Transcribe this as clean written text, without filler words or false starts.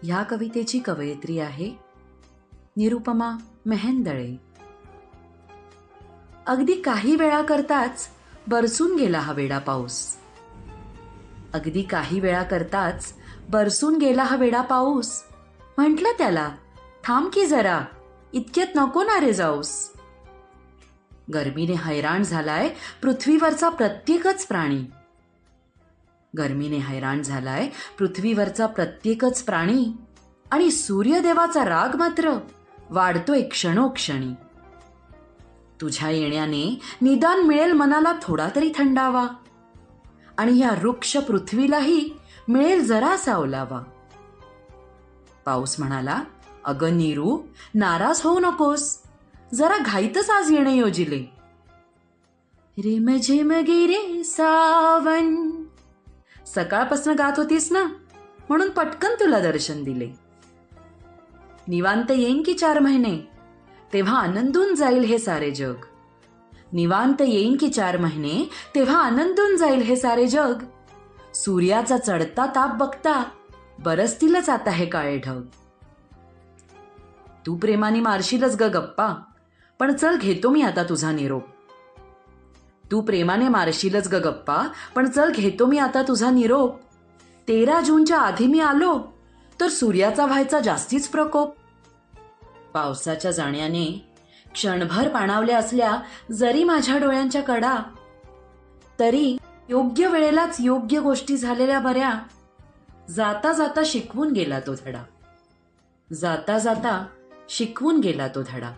ह्या कवितेची कवयित्री आहे निरुपमा मेहेंदळे. अगदी काही वेळाकरताच बरसून गेला हा वेडा पाऊस. अगदी काही वेळाकरताच बरसून गेला हा वेडा पाऊस. म्हटलं त्याला, थांब की जरा, इतक्यात नको ना रे जाऊस. गर्मीने हैराण झालाय पृथ्वीवरचा प्रत्येकच प्राणी. गर्मीने हैराण झालाय पृथ्वीवरचा प्रत्येकच प्राणी. आणि सूर्यदेवाचा राग मात्र वाढतोय क्षणोक्षणी. तुझ्या येण्याने निदान मिळेल मनाला थोडा तरी थंडावा. आणि या वृक्ष पृथ्वीलाही मिळेल जरासा ओलावा. पाऊस म्हणाला, अगं नीरू, नाराज होऊ नकोस, जरा घाईतच आज येणे योजिले. रिमझिम गिरे सावन. सकाळपासून गात होतीस ना, म्हणून पटकन तुला दर्शन दिले. निवांत येईन की 4 महिने, तेव्हा आनंदून जाईल हे सारे जग. निवांत येईन की 4 महिने, तेव्हा आनंदून जाईल हे सारे जग. सूर्याचा चढता ताप बघता बरसतीलच आता हे काळे ढग. तू प्रेमाने मारशीलच ग गप्पा, पण चल घेतो मी आता तुझा निरोप. तू प्रेमाने मारशीलच ग गप्पा, पण चल घेतो मी आता तुझा निरोप. 13 जूनच्या आधी मी आलो तर सूर्याचा व्हायचा जास्तीच प्रकोप. पावसाच्या जाण्याने क्षणभर पाणावल्या असल्या जरी माझ्या डोळ्यांच्या कडा, तरी योग्य वेळेलाच योग्य गोष्टी झालेल्या बऱ्या. जाता जाता शिकवून गेला तो धडा. जाता जाता शिकवून गेला तो धडा.